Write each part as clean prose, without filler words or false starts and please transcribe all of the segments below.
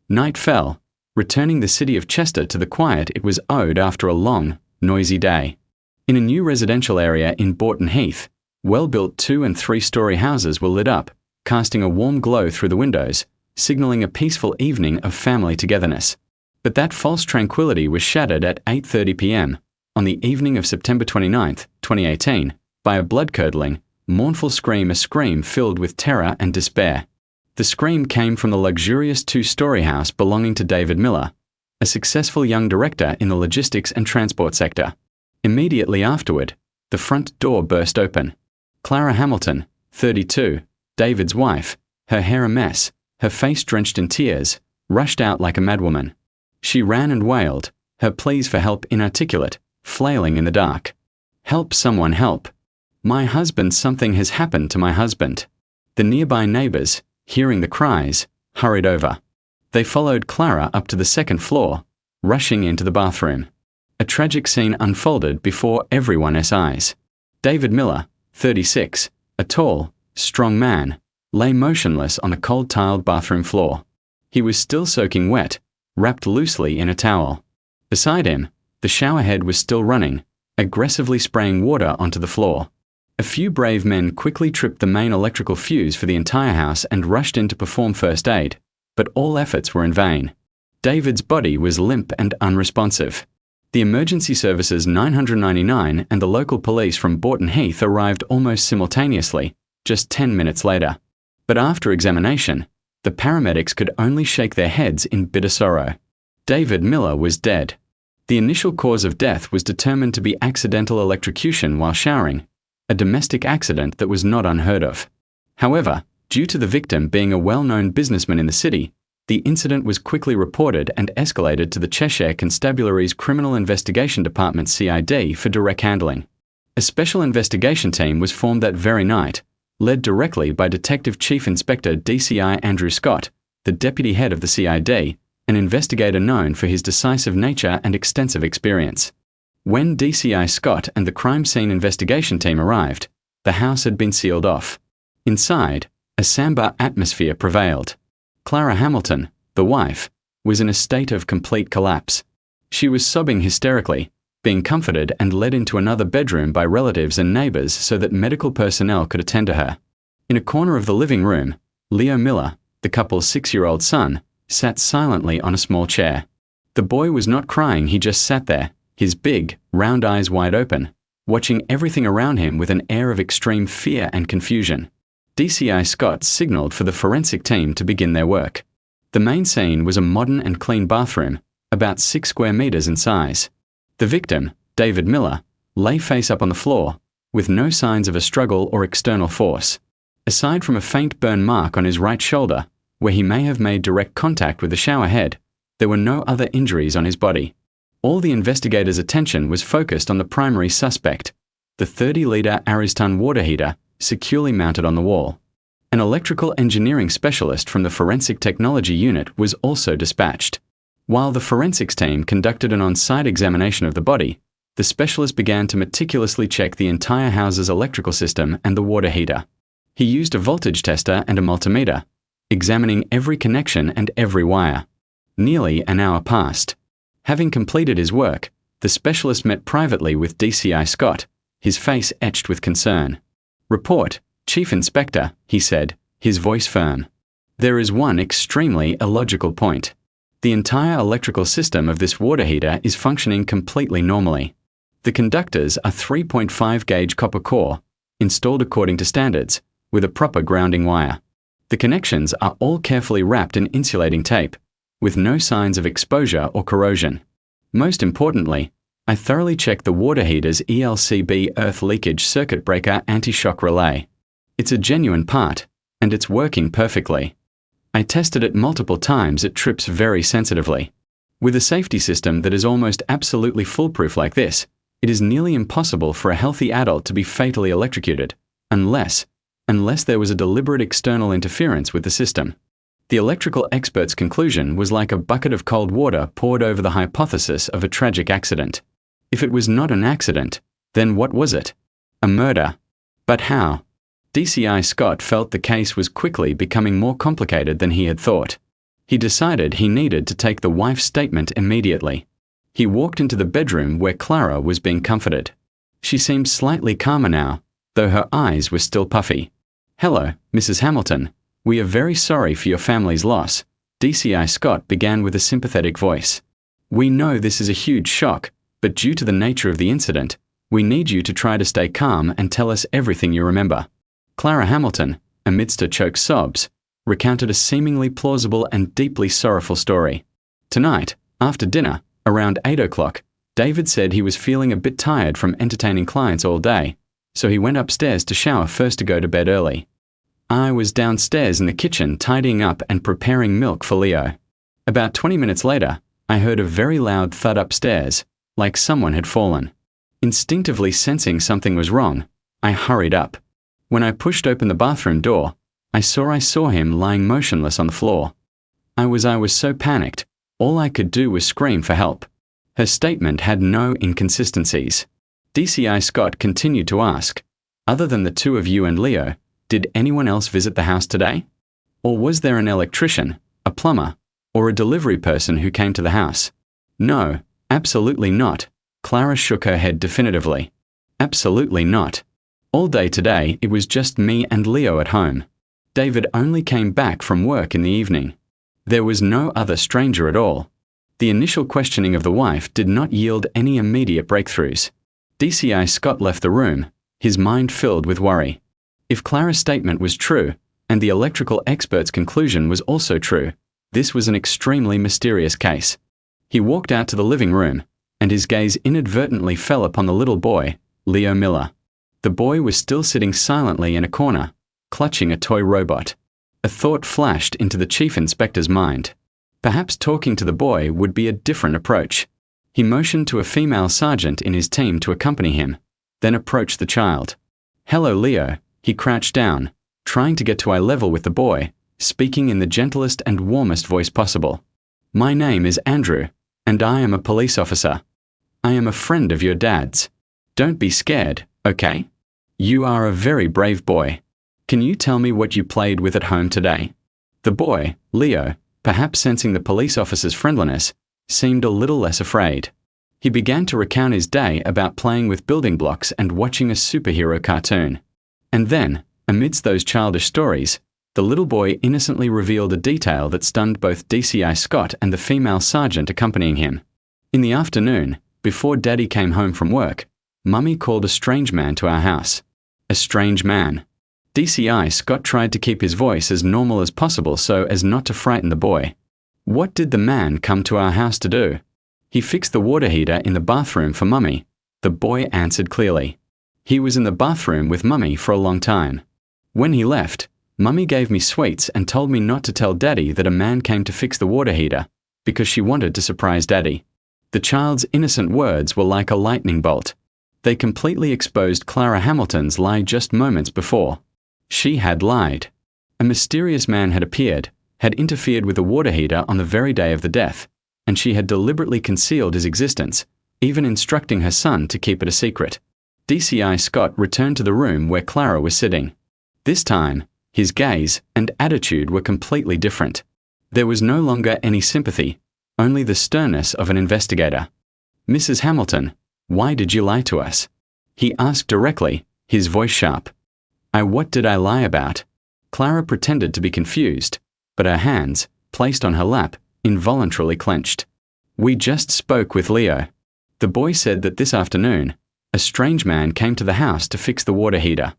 Night fell, returning the city of Chester to the quiet it was owed after a long, noisy day. In a new residential area in Borton Heath, well-built 2- and 3-story houses were lit up, casting a warm glow through the windows, signalling a peaceful evening of family togetherness. But that false tranquility was shattered at 8:30 p.m. on the evening of September 29, 2018, by a blood-curdling, mournful scream, a scream filled with terror and despair. The scream came from the luxurious 2-story house belonging to David Miller, a successful young director in the logistics and transport sector. Immediately afterward, the front door burst open. Clara Hamilton, 32, David's wife, her hair a mess, her face drenched in tears, rushed out like a madwoman. She ran and wailed, her pleas for help inarticulate, flailing in the dark. "Help, someone help. My husband, something has happened to my husband." The nearby neighbors, hearing the cries, hurried over. They followed Clara up to the second floor, rushing into the bathroom. A tragic scene unfolded before everyone's eyes. David Miller, 36, a tall, strong man, lay motionless on the cold-tiled bathroom floor. He was still soaking wet, wrapped loosely in a towel. Beside him, the showerhead was still running, aggressively spraying water onto the floor. A few brave men quickly tripped the main electrical fuse for the entire house and rushed in to perform first aid, but all efforts were in vain. David's body was limp and unresponsive. The emergency services 999 and the local police from Borton Heath arrived almost simultaneously, just 10 minutes later. But after examination, the paramedics could only shake their heads in bitter sorrow. David Miller was dead. The initial cause of death was determined to be accidental electrocution while showering, a domestic accident that was not unheard of. However, due to the victim being a well-known businessman in the city, the incident was quickly reported and escalated to the Cheshire Constabulary's Criminal Investigation Department CID for direct handling. A special investigation team was formed that very night, led directly by Detective Chief Inspector DCI Andrew Scott, the deputy head of the CID, an investigator known for his decisive nature and extensive experience. When DCI Scott and the crime scene investigation team arrived, the house had been sealed off. Inside, a somber atmosphere prevailed. Clara Hamilton, the wife, was in a state of complete collapse. She was sobbing hysterically, being comforted and led into another bedroom by relatives and neighbors so that medical personnel could attend to her. In a corner of the living room, Leo Miller, the couple's 6-year-old son, sat silently on a small chair. The boy was not crying, he just sat there, his big, round eyes wide open, watching everything around him with an air of extreme fear and confusion. DCI Scott signaled for the forensic team to begin their work. The main scene was a modern and clean bathroom, about 6 square meters in size. The victim, David Miller, lay face up on the floor, with no signs of a struggle or external force. Aside from a faint burn mark on his right shoulder, where he may have made direct contact with the shower head, there were no other injuries on his body. All the investigators' attention was focused on the primary suspect, the 30-litre Ariston water heater securely mounted on the wall. An electrical engineering specialist from the forensic technology unit was also dispatched. While the forensics team conducted an on-site examination of the body, the specialist began to meticulously check the entire house's electrical system and the water heater. He used a voltage tester and a multimeter, examining every connection and every wire. Nearly an hour passed. Having completed his work, the specialist met privately with DCI Scott, his face etched with concern. "Report, Chief Inspector," he said, his voice firm. "There is one extremely illogical point. The entire electrical system of this water heater is functioning completely normally. The conductors are 3.5 gauge copper core, installed according to standards, with a proper grounding wire. The connections are all carefully wrapped in insulating tape, with no signs of exposure or corrosion. Most importantly, I thoroughly checked the water heater's ELCB earth leakage circuit breaker anti-shock relay. It's a genuine part, and it's working perfectly. I tested it multiple times, it trips very sensitively. With a safety system that is almost absolutely foolproof like this, it is nearly impossible for a healthy adult to be fatally electrocuted, unless there was a deliberate external interference with the system." The electrical expert's conclusion was like a bucket of cold water poured over the hypothesis of a tragic accident. If it was not an accident, then what was it? A murder. But how? DCI Scott felt the case was quickly becoming more complicated than he had thought. He decided he needed to take the wife's statement immediately. He walked into the bedroom where Clara was being comforted. She seemed slightly calmer now, though her eyes were still puffy. "Hello, Mrs. Hamilton. We are very sorry for your family's loss," DCI Scott began with a sympathetic voice. "We know this is a huge shock, but due to the nature of the incident, we need you to try to stay calm and tell us everything you remember." Clara Hamilton, amidst her choked sobs, recounted a seemingly plausible and deeply sorrowful story. "Tonight, after dinner, around 8 o'clock, David said he was feeling a bit tired from entertaining clients all day, so he went upstairs to shower first to go to bed early. I was downstairs in the kitchen tidying up and preparing milk for Leo. About 20 minutes later, I heard a very loud thud upstairs, like someone had fallen. Instinctively sensing something was wrong, I hurried up. When I pushed open the bathroom door, I saw him lying motionless on the floor. I was so panicked, all I could do was scream for help." Her statement had no inconsistencies. DCI Scott continued to ask, "Other than the two of you and Leo, did anyone else visit the house today? Or was there an electrician, a plumber, or a delivery person who came to the house?" "No, absolutely not." Clara shook her head definitively. "Absolutely not. All day today it was just me and Leo at home. David only came back from work in the evening. There was no other stranger at all." The initial questioning of the wife did not yield any immediate breakthroughs. DCI Scott left the room, his mind filled with worry. If Clara's statement was true, and the electrical expert's conclusion was also true, this was an extremely mysterious case. He walked out to the living room, and his gaze inadvertently fell upon the little boy, Leo Miller. The boy was still sitting silently in a corner, clutching a toy robot. A thought flashed into the chief inspector's mind. Perhaps talking to the boy would be a different approach. He motioned to a female sergeant in his team to accompany him, then approached the child. "Hello, Leo." He crouched down, trying to get to eye level with the boy, speaking in the gentlest and warmest voice possible. "My name is Andrew, and I am a police officer. I am a friend of your dad's. Don't be scared, okay? You are a very brave boy. Can you tell me what you played with at home today?" The boy, Leo, perhaps sensing the police officer's friendliness, seemed a little less afraid. He began to recount his day about playing with building blocks and watching a superhero cartoon. And then, amidst those childish stories, the little boy innocently revealed a detail that stunned both DCI Scott and the female sergeant accompanying him. "In the afternoon, before Daddy came home from work, Mummy called a strange man to our house." A strange man. DCI Scott tried to keep his voice as normal as possible so as not to frighten the boy. "What did the man come to our house to do?" "He fixed the water heater in the bathroom for Mummy," the boy answered clearly. "He was in the bathroom with Mummy for a long time. When he left, Mummy gave me sweets and told me not to tell Daddy that a man came to fix the water heater, because she wanted to surprise Daddy." The child's innocent words were like a lightning bolt. They completely exposed Clara Hamilton's lie just moments before. She had lied. A mysterious man had appeared, had interfered with the water heater on the very day of the death, and she had deliberately concealed his existence, even instructing her son to keep it a secret. DCI Scott returned to the room where Clara was sitting. This time, his gaze and attitude were completely different. There was no longer any sympathy, only the sternness of an investigator. "Mrs. Hamilton, why did you lie to us?" he asked directly, his voice sharp. What did I lie about?" Clara pretended to be confused, but her hands, placed on her lap, involuntarily clenched. "We just spoke with Leo. The boy said that this afternoon, a strange man came to the house to fix the water heater,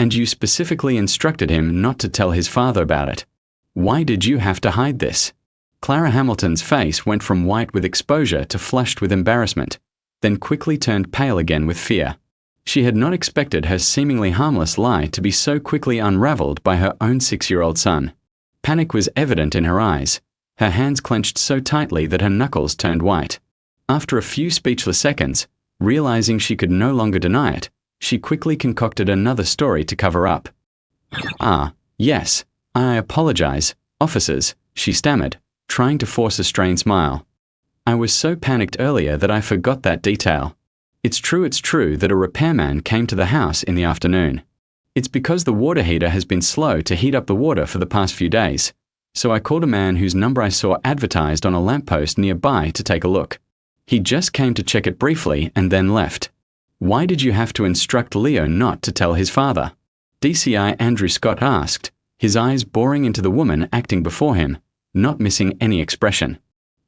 and you specifically instructed him not to tell his father about it. Why did you have to hide this?" Clara Hamilton's face went from white with exposure to flushed with embarrassment, then quickly turned pale again with fear. She had not expected her seemingly harmless lie to be so quickly unraveled by her own 6-year-old son. Panic was evident in her eyes, her hands clenched so tightly that her knuckles turned white. After a few speechless seconds, realizing she could no longer deny it, she quickly concocted another story to cover up. Yes, I apologize, officers," she stammered, trying to force a strained smile. "I was so panicked earlier that I forgot that detail. It's true that a repairman came to the house in the afternoon. It's because the water heater has been slow to heat up the water for the past few days. so I called a man whose number I saw advertised on a lamppost nearby to take a look. He just came to check it briefly and then left. Why did you have to instruct Leo not to tell his father? DCI Andrew Scott asked, his eyes boring into the woman acting before him, not missing any expression.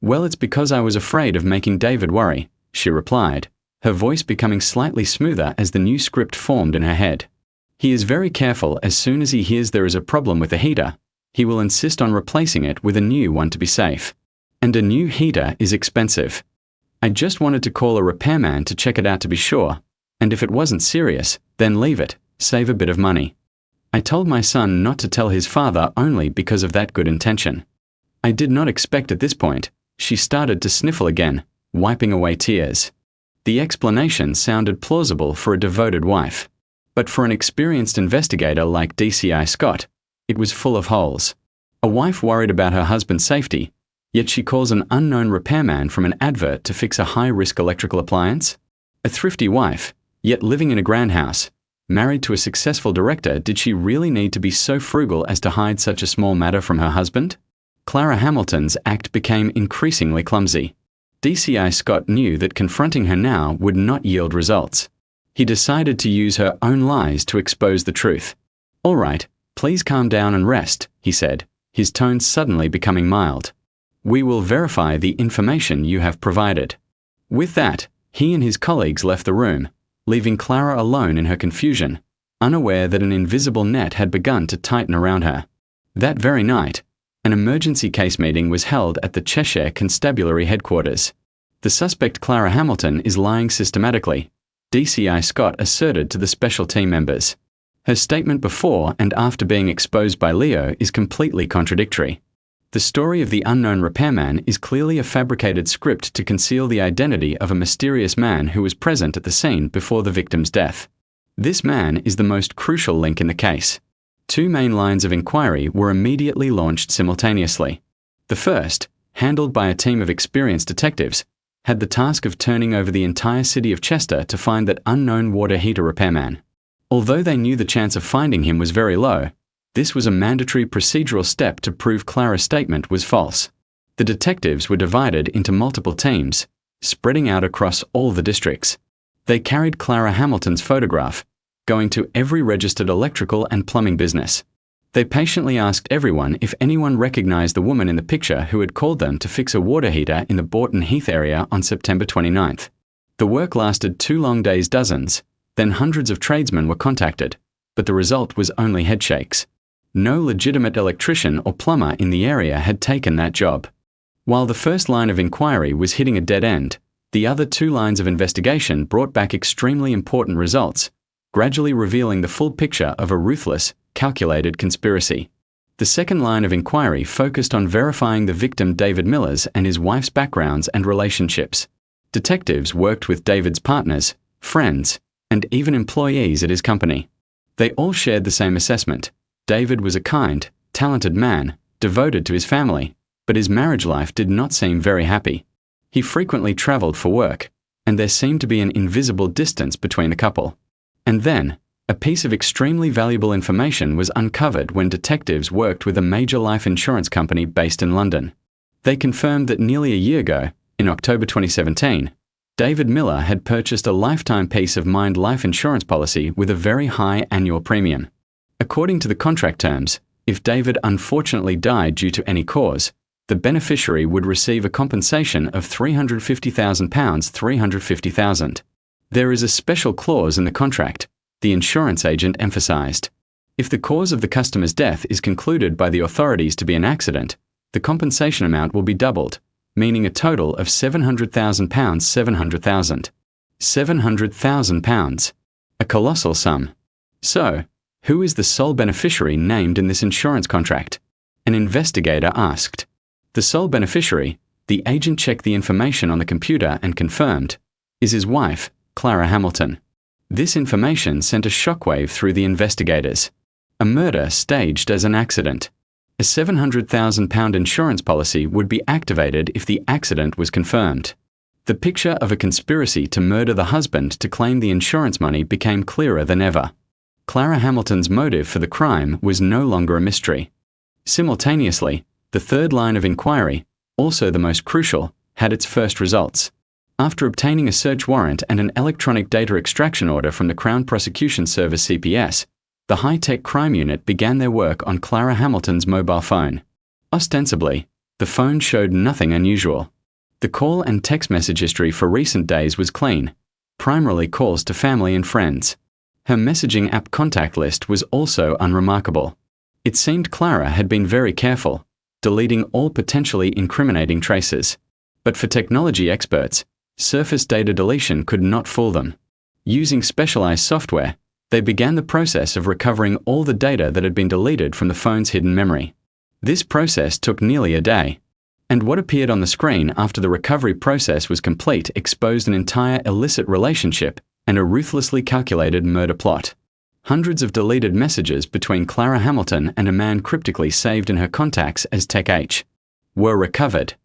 Well, it's because I was afraid of making David worry, she replied, her voice becoming slightly smoother as the new script formed in her head. He is very careful. As soon as he hears there is a problem with the heater, he will insist on replacing it with a new one to be safe. And a new heater is expensive. I just wanted to call a repairman to check it out to be sure, and if it wasn't serious, then leave it, save a bit of money. I told my son not to tell his father only because of that good intention. I did not expect at this point. She started to sniffle again, wiping away tears. The explanation sounded plausible for a devoted wife, but for an experienced investigator like DCI Scott, it was full of holes. A wife worried about her husband's safety, yet she calls an unknown repairman from an advert to fix a high-risk electrical appliance? A thrifty wife, yet living in a grand house, married to a successful director, did she really need to be so frugal as to hide such a small matter from her husband? Clara Hamilton's act became increasingly clumsy. DCI Scott knew that confronting her now would not yield results. He decided to use her own lies to expose the truth. "All right, please calm down and rest," he said, his tone suddenly becoming mild. "We will verify the information you have provided." With that, he and his colleagues left the room, leaving Clara alone in her confusion, unaware that an invisible net had begun to tighten around her. That very night, an emergency case meeting was held at the Cheshire Constabulary headquarters. The suspect Clara Hamilton is lying systematically, DCI Scott asserted to the special team members. Her statement before and after being exposed by Leo is completely contradictory. The story of the unknown repairman is clearly a fabricated script to conceal the identity of a mysterious man who was present at the scene before the victim's death. This man is the most crucial link in the case. Two main lines of inquiry were immediately launched simultaneously. The first, handled by a team of experienced detectives, had the task of turning over the entire city of Chester to find that unknown water heater repairman. Although they knew the chance of finding him was very low, this was a mandatory procedural step to prove Clara's statement was false. The detectives were divided into multiple teams, spreading out across all the districts. They carried Clara Hamilton's photograph, going to every registered electrical and plumbing business. They patiently asked everyone if anyone recognized the woman in the picture who had called them to fix a water heater in the Borton Heath area on September 29th. The work lasted 2 long days, dozens, then hundreds of tradesmen were contacted, but the result was only headshakes. No legitimate electrician or plumber in the area had taken that job. While the first line of inquiry was hitting a dead end, the other 2 lines of investigation brought back extremely important results, gradually revealing the full picture of a ruthless, calculated conspiracy. The second line of inquiry focused on verifying the victim David Miller's and his wife's backgrounds and relationships. Detectives worked with David's partners, friends, and even employees at his company. They all shared the same assessment. David was a kind, talented man, devoted to his family, but his marriage life did not seem very happy. He frequently traveled for work, and there seemed to be an invisible distance between the couple. And then, a piece of extremely valuable information was uncovered when detectives worked with a major life insurance company based in London. They confirmed that nearly a year ago, in October 2017, David Miller had purchased a lifetime peace of mind life insurance policy with a very high annual premium. According to the contract terms, if David unfortunately died due to any cause, the beneficiary would receive a compensation of £350,000, $350,000. There is a special clause in the contract, the insurance agent emphasized. If the cause of the customer's death is concluded by the authorities to be an accident, the compensation amount will be doubled, meaning a total of £700,000, £700,000. £700,000. A colossal sum. So, who is the sole beneficiary named in this insurance contract? An investigator asked. The sole beneficiary, the agent checked the information on the computer and confirmed, is his wife, Clara Hamilton. This information sent a shockwave through the investigators. A murder staged as an accident. A £700,000 insurance policy would be activated if the accident was confirmed. The picture of a conspiracy to murder the husband to claim the insurance money became clearer than ever. Clara Hamilton's motive for the crime was no longer a mystery. Simultaneously, The third line of inquiry, also the most crucial, had its first results. After obtaining a search warrant and an electronic data extraction order from the Crown Prosecution Service CPS, the high-tech crime unit began their work on Clara Hamilton's mobile phone. Ostensibly, the phone showed nothing unusual. The call and text message history for recent days was clean, primarily calls to family and friends. Her messaging app contact list was also unremarkable. It seemed Clara had been very careful, deleting all potentially incriminating traces. But for technology experts, surface data deletion could not fool them. Using specialized software, they began the process of recovering all the data that had been deleted from the phone's hidden memory. This process took nearly a day. And what appeared on the screen after the recovery process was complete exposed an entire illicit relationship and a ruthlessly calculated murder plot. Hundreds of deleted messages between Clara Hamilton and a man cryptically saved in her contacts as Tech H were recovered.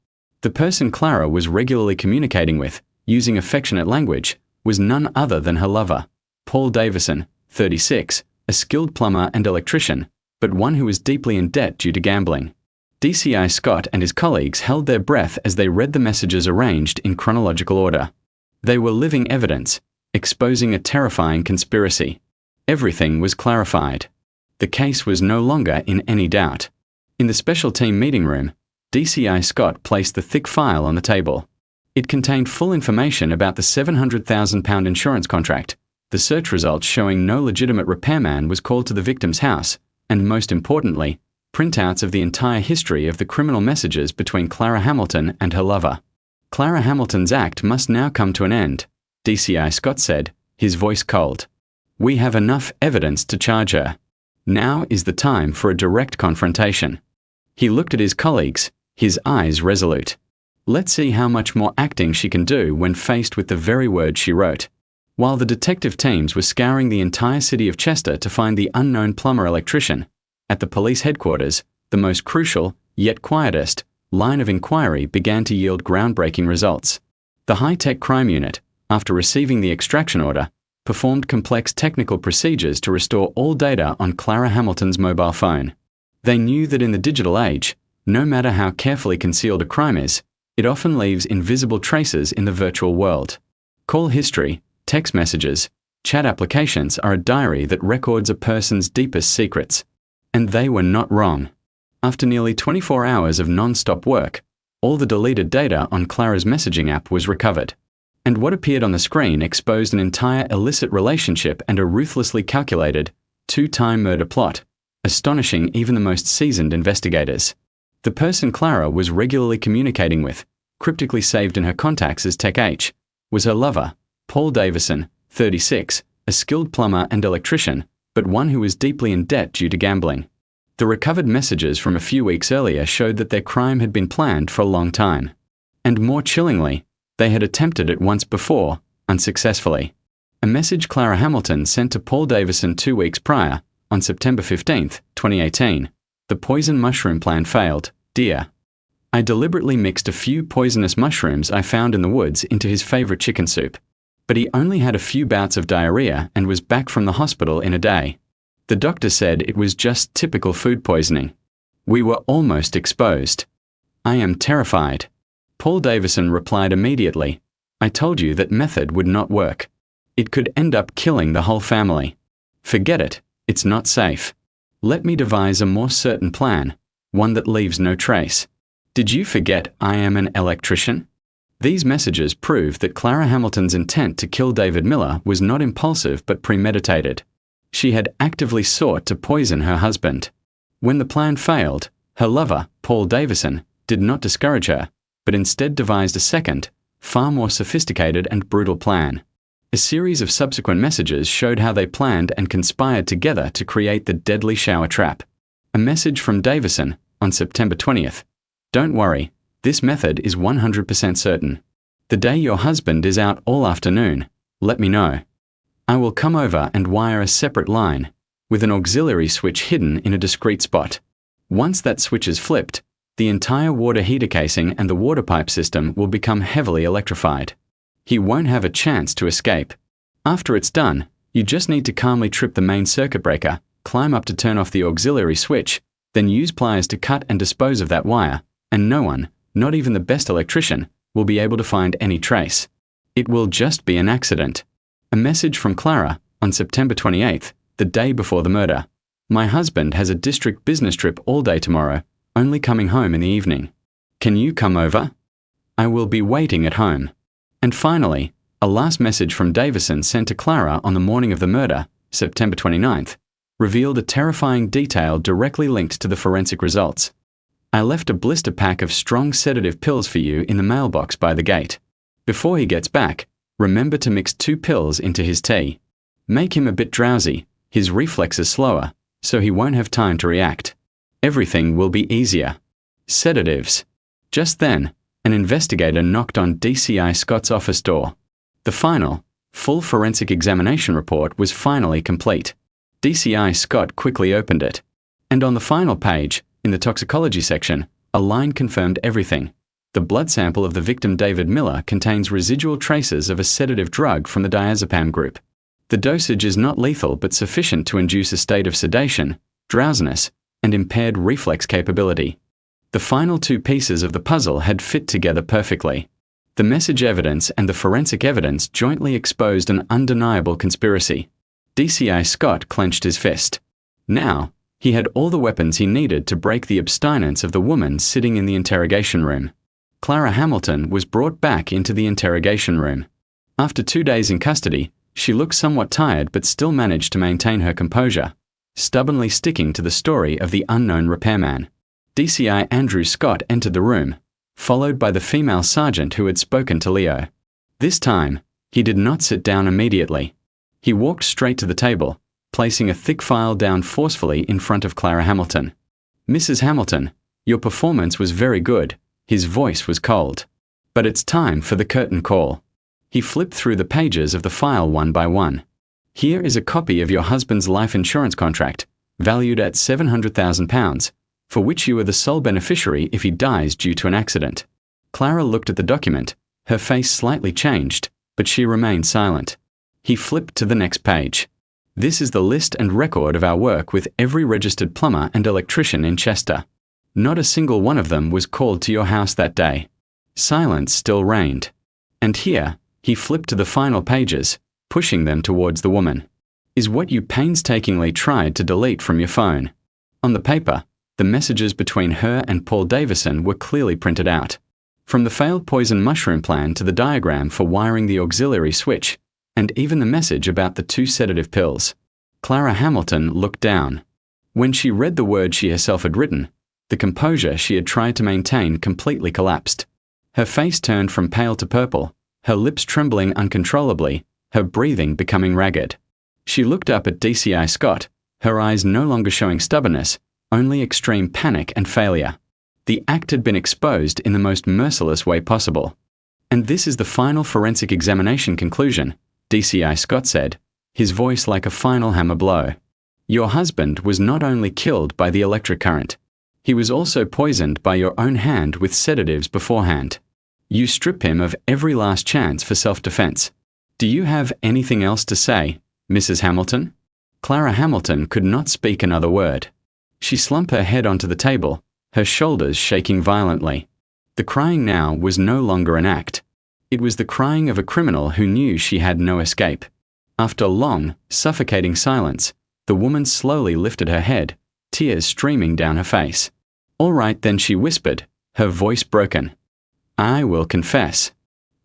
The person Clara was regularly communicating with, using affectionate language, was none other than her lover, Paul Davison, 36, a skilled plumber and electrician, but one who was deeply in debt due to gambling. DCI Scott and his colleagues held their breath as they read the messages arranged in chronological order. They were living evidence, exposing a terrifying conspiracy. Everything was clarified. The case was no longer in any doubt. In the special team meeting room, DCI Scott placed the thick file on the table. It contained full information about the £700,000 insurance contract, the search results showing no legitimate repairman was called to the victim's house, and most importantly, printouts of the entire history of the criminal messages between Clara Hamilton and her lover. Clara Hamilton's act must now come to an end, DCI Scott said, his voice cold. We have enough evidence to charge her. Now is the time for a direct confrontation. He looked at his colleagues, his eyes resolute. Let's see how much more acting she can do when faced with the very words she wrote. While the detective teams were scouring the entire city of Chester to find the unknown plumber electrician, at the police headquarters, the most crucial, yet quietest, line of inquiry began to yield groundbreaking results. The high-tech crime unit, after receiving the extraction order, performed complex technical procedures to restore all data on Clara Hamilton's mobile phone. They knew that in the digital age, no matter how carefully concealed a crime is, it often leaves invisible traces in the virtual world. Call history, text messages, chat applications are a diary that records a person's deepest secrets. And they were not wrong. After nearly 24 hours of non-stop work, all the deleted data on Clara's messaging app was recovered. And what appeared on the screen exposed an entire illicit relationship and a ruthlessly calculated, two-time murder plot, astonishing even the most seasoned investigators. The person Clara was regularly communicating with, cryptically saved in her contacts as Tech H, was her lover, Paul Davison, 36, a skilled plumber and electrician, but one who was deeply in debt due to gambling. The recovered messages from a few weeks earlier showed that their crime had been planned for a long time. And more chillingly, they had attempted it once before, unsuccessfully. A message Clara Hamilton sent to Paul Davison 2 weeks prior, on September 15, 2018. The poison mushroom plan failed, dear. I deliberately mixed a few poisonous mushrooms I found in the woods into his favorite chicken soup. But he only had a few bouts of diarrhea and was back from the hospital in a day. The doctor said it was just typical food poisoning. We were almost exposed. I am terrified. Paul Davison replied immediately, I told you that method would not work. It could end up killing the whole family. Forget it, it's not safe. Let me devise a more certain plan, one that leaves no trace. Did you forget I am an electrician? These messages prove that Clara Hamilton's intent to kill David Miller was not impulsive but premeditated. She had actively sought to poison her husband. When the plan failed, her lover, Paul Davison, did not discourage her, but instead devised a second, far more sophisticated and brutal plan. A series of subsequent messages showed how they planned and conspired together to create the deadly shower trap. A message from Davison, on September 20th. Don't worry. This method is 100% certain. The day your husband is out all afternoon, let me know. I will come over and wire a separate line, with an auxiliary switch hidden in a discrete spot. Once that switch is flipped, the entire water heater casing and the water pipe system will become heavily electrified. He won't have a chance to escape. After it's done, you just need to calmly trip the main circuit breaker, climb up to turn off the auxiliary switch, Then use pliers to cut and dispose of that wire, and no one, not even the best electrician, will be able to find any trace. It will just be an accident. A message from Clara on September 28th, the day before the murder. My husband has a district business trip all day tomorrow, only coming home in the evening. Can you come over? I will be waiting at home. And finally, a last message from Davison sent to Clara on the morning of the murder, September 29th, revealed a terrifying detail directly linked to the forensic results. I left a blister pack of strong sedative pills for you in the mailbox by the gate. Before he gets back, remember to mix 2 pills into his tea. Make him a bit drowsy, his reflexes slower, so he won't have time to react. Everything will be easier. Sedatives. Just then, an investigator knocked on DCI Scott's office door. The final, full forensic examination report was finally complete. DCI Scott quickly opened it. And on the final page, in the toxicology section, a line confirmed everything. The blood sample of the victim David Miller contains residual traces of a sedative drug from the diazepam group. The dosage is not lethal but sufficient to induce a state of sedation, drowsiness, and impaired reflex capability. The final 2 pieces of the puzzle had fit together perfectly. The message evidence and the forensic evidence jointly exposed an undeniable conspiracy. DCI Scott clenched his fist. Now, he had all the weapons he needed to break the abstinence of the woman sitting in the interrogation room. Clara Hamilton was brought back into the interrogation room. After 2 days in custody, she looked somewhat tired but still managed to maintain her composure, stubbornly sticking to the story of the unknown repairman. DCI Andrew Scott entered the room, followed by the female sergeant who had spoken to Leo. This time, he did not sit down immediately. He walked straight to the table, placing a thick file down forcefully in front of Clara Hamilton. Mrs. Hamilton, your performance was very good. His voice was cold. But it's time for the curtain call. He flipped through the pages of the file one by one. Here is a copy of your husband's life insurance contract, valued at £700,000, for which you are the sole beneficiary if he dies due to an accident. Clara looked at the document. Her face slightly changed, but she remained silent. He flipped to the next page. This is the list and record of our work with every registered plumber and electrician in Chester. Not a single one of them was called to your house that day. Silence still reigned. And here, he flipped to the final pages, pushing them towards the woman. Is what you painstakingly tried to delete from your phone. On the paper, the messages between her and Paul Davison were clearly printed out. From the failed poison mushroom plan to the diagram for wiring the auxiliary switch, and even the message about the 2 sedative pills. Clara Hamilton looked down. When she read the words she herself had written, the composure she had tried to maintain completely collapsed. Her face turned from pale to purple, her lips trembling uncontrollably, her breathing becoming ragged. She looked up at DCI Scott, her eyes no longer showing stubbornness, only extreme panic and failure. The act had been exposed in the most merciless way possible. And this is the final forensic examination conclusion, DCI Scott said, his voice like a final hammer blow. Your husband was not only killed by the electric current, he was also poisoned by your own hand with sedatives beforehand. You strip him of every last chance for self-defense. Do you have anything else to say, Mrs. Hamilton? Clara Hamilton could not speak another word. She slumped her head onto the table, her shoulders shaking violently. The crying now was no longer an act. It was the crying of a criminal who knew she had no escape. After long, suffocating silence, the woman slowly lifted her head, tears streaming down her face. All right then, she whispered, her voice broken. I will confess.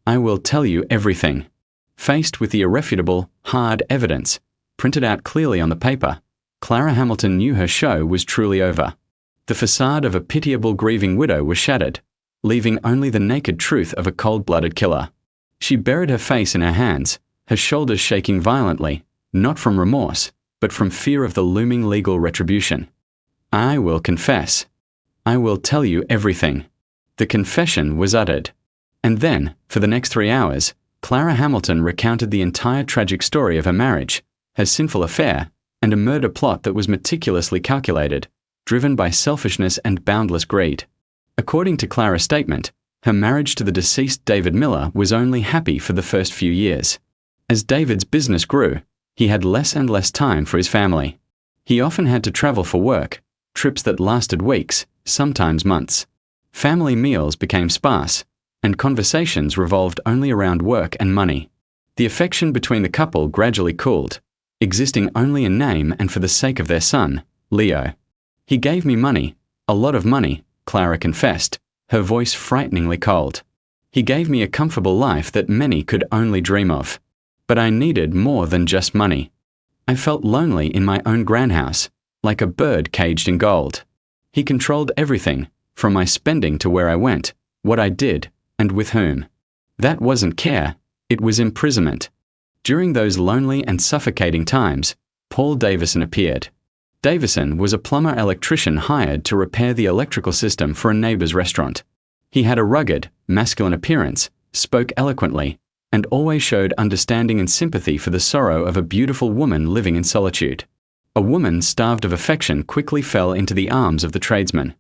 I will tell you everything. Faced with the irrefutable, hard evidence, printed out clearly on the paper, Clara Hamilton knew her show was truly over. The facade of a pitiable grieving widow was shattered, leaving only the naked truth of a cold-blooded killer. She buried her face in her hands, her shoulders shaking violently, not from remorse, but from fear of the looming legal retribution. I will confess. I will tell you everything. The confession was uttered. And then, for the next 3 hours, Clara Hamilton recounted the entire tragic story of her marriage, her sinful affair, and a murder plot that was meticulously calculated, driven by selfishness and boundless greed. According to Clara's statement, her marriage to the deceased David Miller was only happy for the first few years. As David's business grew, he had less and less time for his family. He often had to travel for work, trips that lasted weeks, sometimes months. Family meals became sparse, and conversations revolved only around work and money. The affection between the couple gradually cooled, existing only in name and for the sake of their son, Leo. He gave me money, a lot of money, Clara confessed, her voice frighteningly cold. He gave me a comfortable life that many could only dream of. But I needed more than just money. I felt lonely in my own grandhouse, like a bird caged in gold. He controlled everything, from my spending to where I went, what I did, and with whom. That wasn't care, it was imprisonment. During those lonely and suffocating times, Paul Davison appeared. Davison was a plumber-electrician hired to repair the electrical system for a neighbor's restaurant. He had a rugged, masculine appearance, spoke eloquently, and always showed understanding and sympathy for the sorrow of a beautiful woman living in solitude. A woman starved of affection quickly fell into the arms of the tradesman.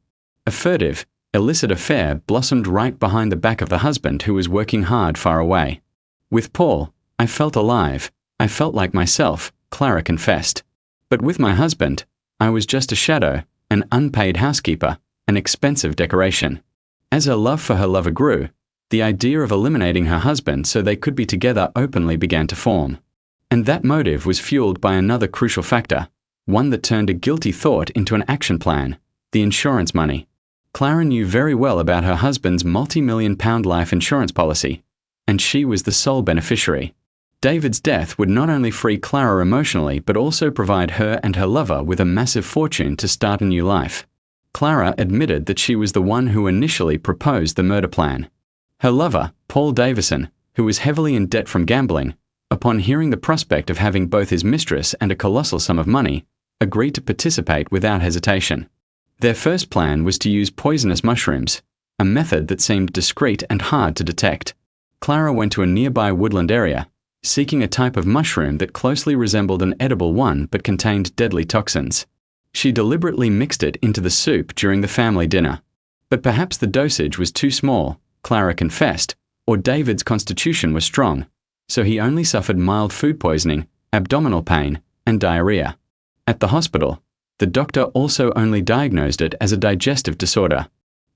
A furtive, illicit affair blossomed right behind the back of the husband who was working hard far away. With Paul, I felt alive. I felt like myself, Clara confessed. But with my husband, I was just a shadow, an unpaid housekeeper, an expensive decoration. As her love for her lover grew, the idea of eliminating her husband so they could be together openly began to form. And that motive was fueled by another crucial factor, one that turned a guilty thought into an action plan: the insurance money. Clara knew very well about her husband's multi-million-pound life insurance policy, and she was the sole beneficiary. David's death would not only free Clara emotionally but also provide her and her lover with a massive fortune to start a new life. Clara admitted that she was the one who initially proposed the murder plan. Her lover, Paul Davison, who was heavily in debt from gambling, upon hearing the prospect of having both his mistress and a colossal sum of money, agreed to participate without hesitation. Their first plan was to use poisonous mushrooms, a method that seemed discreet and hard to detect. Clara went to a nearby woodland area, seeking a type of mushroom that closely resembled an edible one but contained deadly toxins. She deliberately mixed it into the soup during the family dinner. But perhaps the dosage was too small, Clara confessed, or David's constitution was strong, so he only suffered mild food poisoning, abdominal pain, and diarrhea. At the hospital, the doctor also only diagnosed it as a digestive disorder.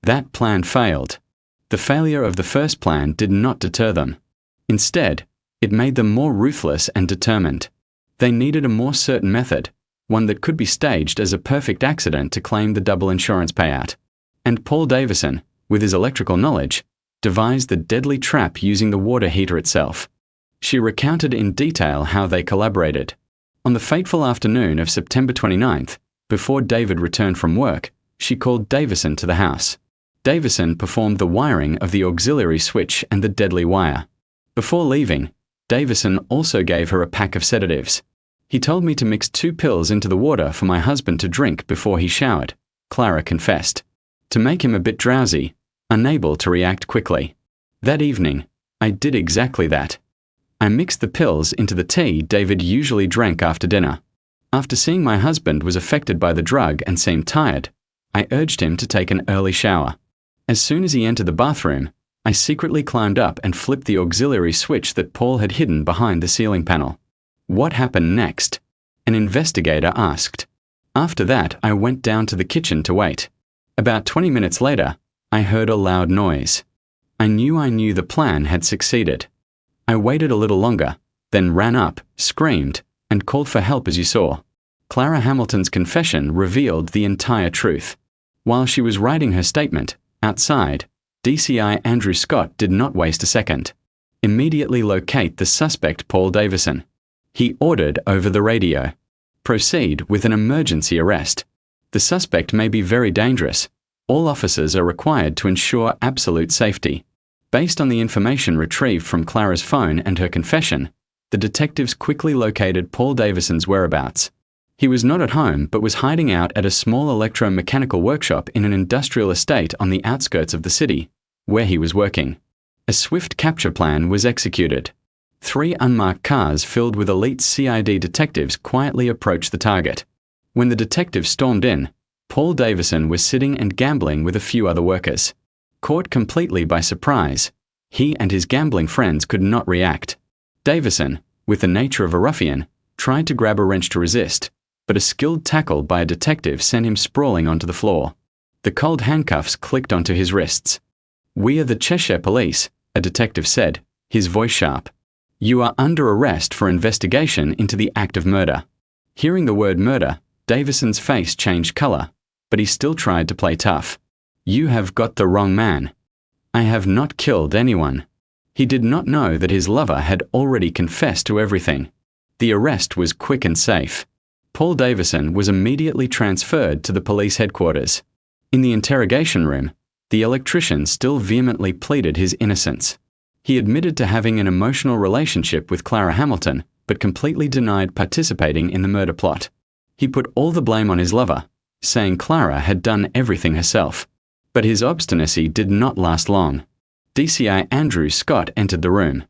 That plan failed. The failure of the first plan did not deter them. Instead, it made them more ruthless and determined. They needed a more certain method, one that could be staged as a perfect accident to claim the double insurance payout. And Paul Davison, with his electrical knowledge, devised the deadly trap using the water heater itself. She recounted in detail how they collaborated. On the fateful afternoon of September 29th, before David returned from work, she called Davison to the house. Davison performed the wiring of the auxiliary switch and the deadly wire. Before leaving, Davison also gave her a pack of sedatives. He told me to mix 2 pills into the water for my husband to drink before he showered, Clara confessed, to make him a bit drowsy, unable to react quickly. That evening, I did exactly that. I mixed the pills into the tea David usually drank after dinner. After seeing my husband was affected by the drug and seemed tired, I urged him to take an early shower. As soon as he entered the bathroom, I secretly climbed up and flipped the auxiliary switch that Paul had hidden behind the ceiling panel. What happened next? An investigator asked. After that, I went down to the kitchen to wait. About 20 minutes later, I heard a loud noise. I knew the plan had succeeded. I waited a little longer, then ran up, screamed, and called for help as you saw. Clara Hamilton's confession revealed the entire truth. While she was writing her statement, outside, DCI Andrew Scott did not waste a second. Immediately locate the suspect Paul Davison. He ordered over the radio. Proceed with an emergency arrest. The suspect may be very dangerous. All officers are required to ensure absolute safety. Based on the information retrieved from Clara's phone and her confession, the detectives quickly located Paul Davison's whereabouts. He was not at home but was hiding out at a small electromechanical workshop in an industrial estate on the outskirts of the city, where he was working. A swift capture plan was executed. 3 unmarked cars filled with elite CID detectives quietly approached the target. When the detectives stormed in, Paul Davison was sitting and gambling with a few other workers. Caught completely by surprise, he and his gambling friends could not react. Davison, with the nature of a ruffian, tried to grab a wrench to resist, but a skilled tackle by a detective sent him sprawling onto the floor. The cold handcuffs clicked onto his wrists. "We are the Cheshire Police," a detective said, his voice sharp. "You are under arrest for investigation into the act of murder." Hearing the word murder, Davison's face changed colour, but he still tried to play tough. "You have got the wrong man. I have not killed anyone." He did not know that his lover had already confessed to everything. The arrest was quick and safe. Paul Davison was immediately transferred to the police headquarters. In the interrogation room, the electrician still vehemently pleaded his innocence. He admitted to having an emotional relationship with Clara Hamilton, but completely denied participating in the murder plot. He put all the blame on his lover, saying Clara had done everything herself. But his obstinacy did not last long. DCI Andrew Scott entered the room.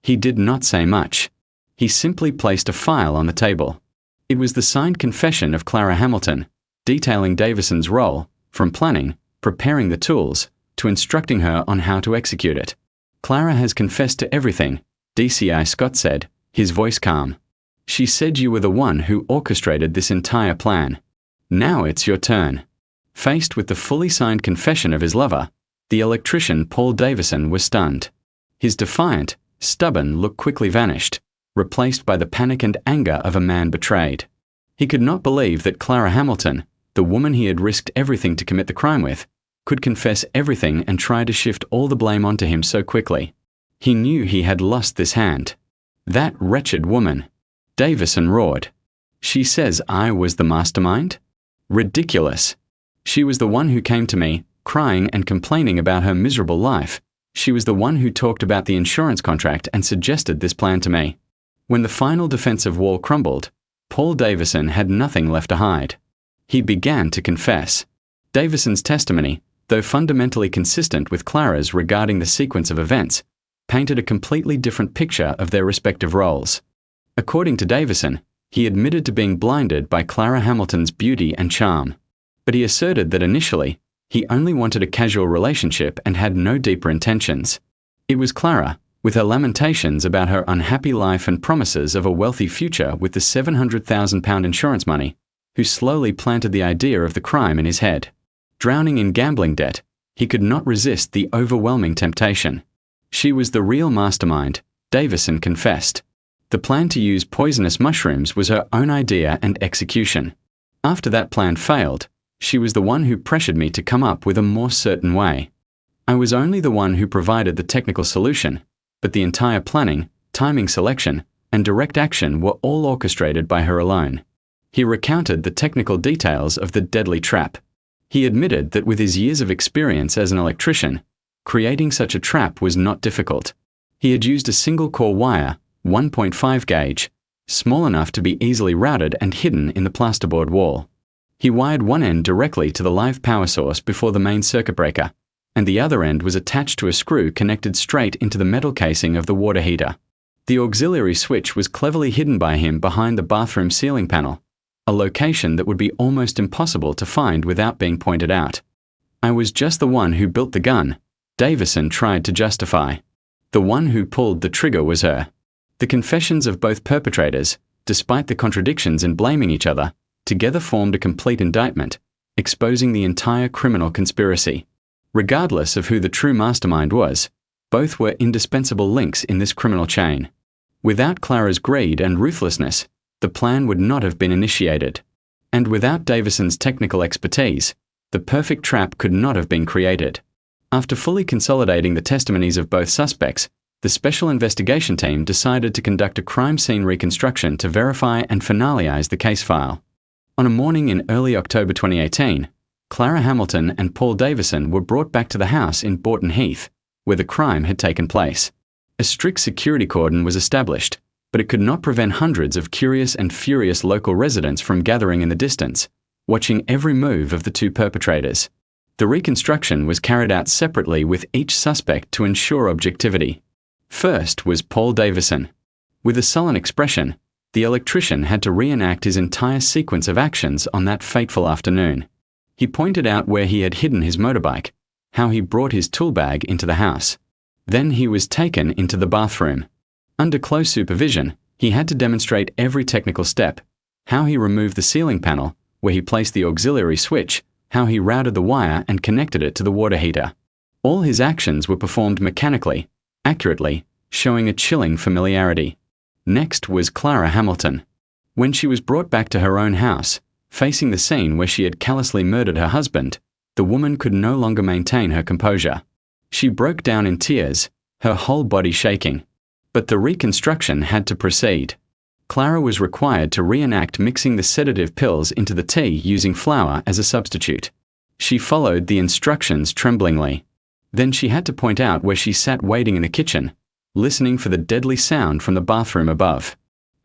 He did not say much. He simply placed a file on the table. It was the signed confession of Clara Hamilton, detailing Davison's role, from planning, preparing the tools, to instructing her on how to execute it. "Clara has confessed to everything," DCI Scott said, his voice calm. "She said you were the one who orchestrated this entire plan. Now it's your turn." Faced with the fully signed confession of his lover, the electrician Paul Davison was stunned. His defiant, stubborn look quickly vanished, replaced by the panic and anger of a man betrayed. He could not believe that Clara Hamilton, the woman he had risked everything to commit the crime with, could confess everything and try to shift all the blame onto him so quickly. He knew he had lost this hand. "That wretched woman," Davison roared. "She says I was the mastermind? Ridiculous. She was the one who came to me, crying and complaining about her miserable life. She was the one who talked about the insurance contract and suggested this plan to me." When the final defensive wall crumbled, Paul Davison had nothing left to hide. He began to confess. Davison's testimony, though fundamentally consistent with Clara's regarding the sequence of events, painted a completely different picture of their respective roles. According to Davison, he admitted to being blinded by Clara Hamilton's beauty and charm, but he asserted that initially, he only wanted a casual relationship and had no deeper intentions. It was Clara, with her lamentations about her unhappy life and promises of a wealthy future with the £700,000 insurance money, who slowly planted the idea of the crime in his head. Drowning in gambling debt, he could not resist the overwhelming temptation. She was the real mastermind, Davison confessed. The plan to use poisonous mushrooms was her own idea and execution. After that plan failed, she was the one who pressured me to come up with a more certain way. I was only the one who provided the technical solution, but the entire planning, timing selection, and direct action were all orchestrated by her alone. He recounted the technical details of the deadly trap. He admitted that with his years of experience as an electrician, creating such a trap was not difficult. He had used a single-core wire, 1.5 gauge, small enough to be easily routed and hidden in the plasterboard wall. He wired one end directly to the live power source before the main circuit breaker, and the other end was attached to a screw connected straight into the metal casing of the water heater. The auxiliary switch was cleverly hidden by him behind the bathroom ceiling panel, a location that would be almost impossible to find without being pointed out. "I was just the one who built the gun," Davison tried to justify. The one who pulled the trigger was her. The confessions of both perpetrators, despite the contradictions in blaming each other, together formed a complete indictment, exposing the entire criminal conspiracy. Regardless of who the true mastermind was, both were indispensable links in this criminal chain. Without Clara's greed and ruthlessness, the plan would not have been initiated. And without Davison's technical expertise, the perfect trap could not have been created. After fully consolidating the testimonies of both suspects, the Special Investigation Team decided to conduct a crime scene reconstruction to verify and finalize the case file. On a morning in early October 2018, Clara Hamilton and Paul Davison were brought back to the house in Borton Heath, where the crime had taken place. A strict security cordon was established, but it could not prevent hundreds of curious and furious local residents from gathering in the distance, watching every move of the two perpetrators. The reconstruction was carried out separately with each suspect to ensure objectivity. First was Paul Davison. With a sullen expression, the electrician had to reenact his entire sequence of actions on that fateful afternoon. He pointed out where he had hidden his motorbike, how he brought his tool bag into the house. Then he was taken into the bathroom. Under close supervision, he had to demonstrate every technical step, how he removed the ceiling panel, where he placed the auxiliary switch, how he routed the wire and connected it to the water heater. All his actions were performed mechanically, accurately, showing a chilling familiarity. Next was Clara Hamilton. When she was brought back to her own house, facing the scene where she had callously murdered her husband, the woman could no longer maintain her composure. She broke down in tears, her whole body shaking. But the reconstruction had to proceed. Clara was required to reenact mixing the sedative pills into the tea using flour as a substitute. She followed the instructions tremblingly. Then she had to point out where she sat waiting in the kitchen, listening for the deadly sound from the bathroom above.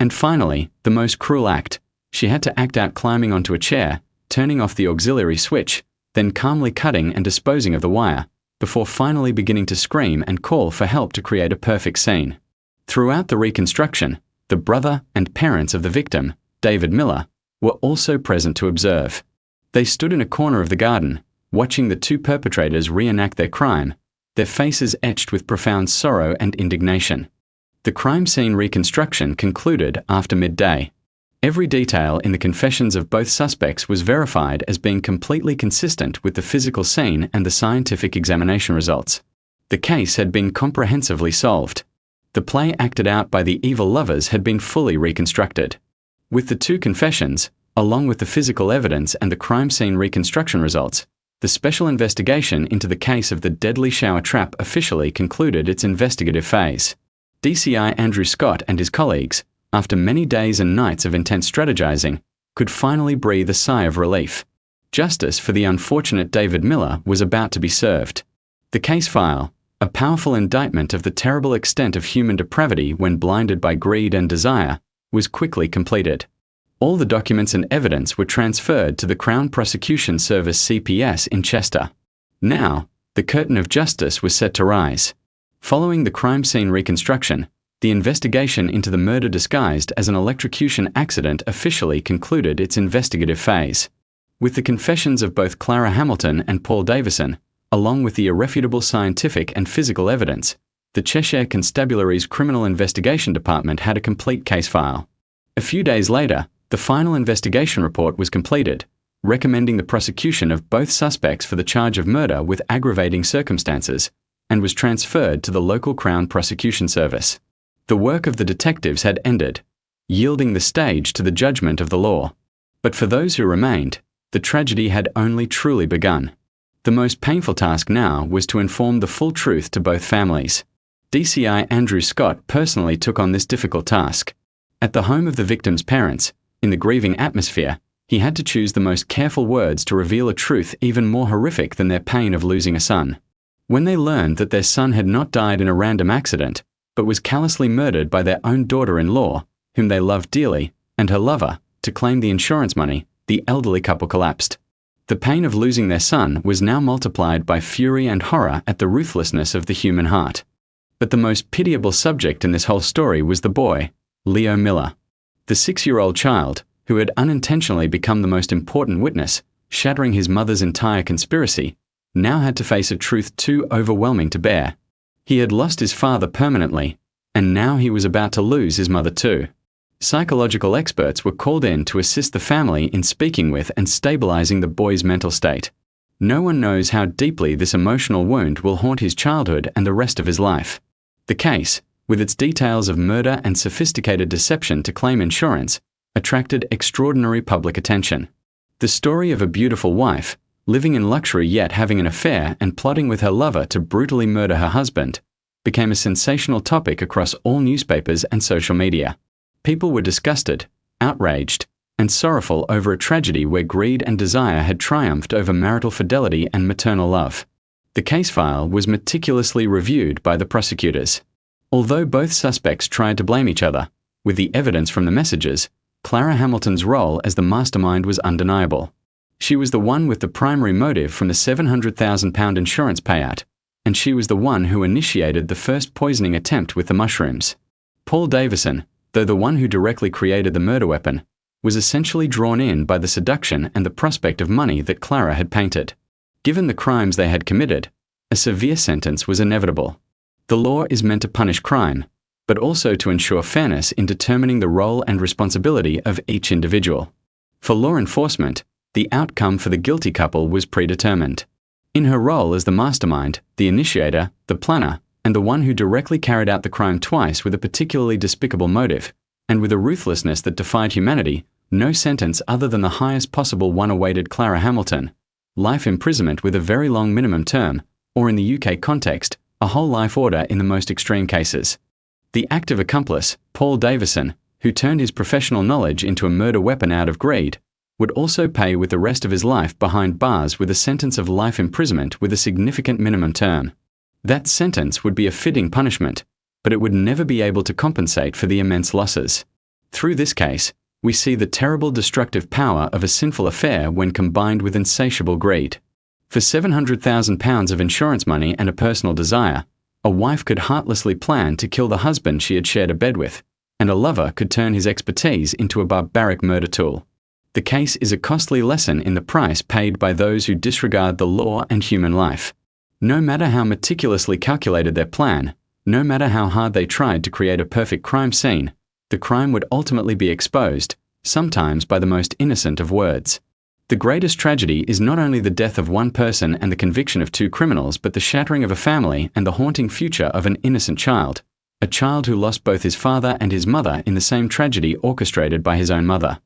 And finally, the most cruel act, she had to act out climbing onto a chair, turning off the auxiliary switch, then calmly cutting and disposing of the wire, before finally beginning to scream and call for help to create a perfect scene. Throughout the reconstruction, the brother and parents of the victim, David Miller, were also present to observe. They stood in a corner of the garden, watching the two perpetrators reenact their crime, their faces etched with profound sorrow and indignation. The crime scene reconstruction concluded after midday. Every detail in the confessions of both suspects was verified as being completely consistent with the physical scene and the scientific examination results. The case had been comprehensively solved. The play acted out by the evil lovers had been fully reconstructed. With the two confessions, along with the physical evidence and the crime scene reconstruction results, the special investigation into the case of the deadly shower trap officially concluded its investigative phase. DCI Andrew Scott and his colleagues, after many days and nights of intense strategizing, could finally breathe a sigh of relief. Justice for the unfortunate David Miller was about to be served. The case file, a powerful indictment of the terrible extent of human depravity when blinded by greed and desire, was quickly completed. All the documents and evidence were transferred to the Crown Prosecution Service CPS in Chester. Now, the curtain of justice was set to rise. Following the crime scene reconstruction, the investigation into the murder disguised as an electrocution accident officially concluded its investigative phase. With the confessions of both Clara Hamilton and Paul Davison, along with the irrefutable scientific and physical evidence, the Cheshire Constabulary's Criminal Investigation Department had a complete case file. A few days later, the final investigation report was completed, recommending the prosecution of both suspects for the charge of murder with aggravating circumstances, and was transferred to the local Crown Prosecution Service. The work of the detectives had ended, yielding the stage to the judgment of the law. But for those who remained, the tragedy had only truly begun. The most painful task now was to inform the full truth to both families. DCI Andrew Scott personally took on this difficult task. At the home of the victim's parents, in the grieving atmosphere, he had to choose the most careful words to reveal a truth even more horrific than their pain of losing a son. When they learned that their son had not died in a random accident, but was callously murdered by their own daughter-in-law, whom they loved dearly, and her lover, to claim the insurance money, the elderly couple collapsed. The pain of losing their son was now multiplied by fury and horror at the ruthlessness of the human heart. But the most pitiable subject in this whole story was the boy, Leo Miller. The 6-year-old child, who had unintentionally become the most important witness, shattering his mother's entire conspiracy, now had to face a truth too overwhelming to bear. He had lost his father permanently, and now he was about to lose his mother too. Psychological experts were called in to assist the family in speaking with and stabilizing the boy's mental state. No one knows how deeply this emotional wound will haunt his childhood and the rest of his life. The case, with its details of murder and sophisticated deception to claim insurance, attracted extraordinary public attention. The story of a beautiful wife, living in luxury yet having an affair and plotting with her lover to brutally murder her husband, became a sensational topic across all newspapers and social media. People were disgusted, outraged, and sorrowful over a tragedy where greed and desire had triumphed over marital fidelity and maternal love. The case file was meticulously reviewed by the prosecutors. Although both suspects tried to blame each other, with the evidence from the messages, Clara Hamilton's role as the mastermind was undeniable. She was the one with the primary motive from the £700,000 insurance payout, and she was the one who initiated the first poisoning attempt with the mushrooms. Paul Davison, though the one who directly created the murder weapon, was essentially drawn in by the seduction and the prospect of money that Clara had painted. Given the crimes they had committed, a severe sentence was inevitable. The law is meant to punish crime, but also to ensure fairness in determining the role and responsibility of each individual. For law enforcement, the outcome for the guilty couple was predetermined. In her role as the mastermind, the initiator, the planner, and the one who directly carried out the crime twice with a particularly despicable motive, and with a ruthlessness that defied humanity, no sentence other than the highest possible one awaited Clara Hamilton: life imprisonment with a very long minimum term, or in the UK context, a whole life order in the most extreme cases. The active accomplice, Paul Davison, who turned his professional knowledge into a murder weapon out of greed, would also pay with the rest of his life behind bars with a sentence of life imprisonment with a significant minimum term. That sentence would be a fitting punishment, but it would never be able to compensate for the immense losses. Through this case, we see the terrible destructive power of a sinful affair when combined with insatiable greed. For £700,000 of insurance money and a personal desire, a wife could heartlessly plan to kill the husband she had shared a bed with, and a lover could turn his expertise into a barbaric murder tool. The case is a costly lesson in the price paid by those who disregard the law and human life. No matter how meticulously calculated their plan, no matter how hard they tried to create a perfect crime scene, the crime would ultimately be exposed, sometimes by the most innocent of words. The greatest tragedy is not only the death of one person and the conviction of two criminals, but the shattering of a family and the haunting future of an innocent child, a child who lost both his father and his mother in the same tragedy orchestrated by his own mother.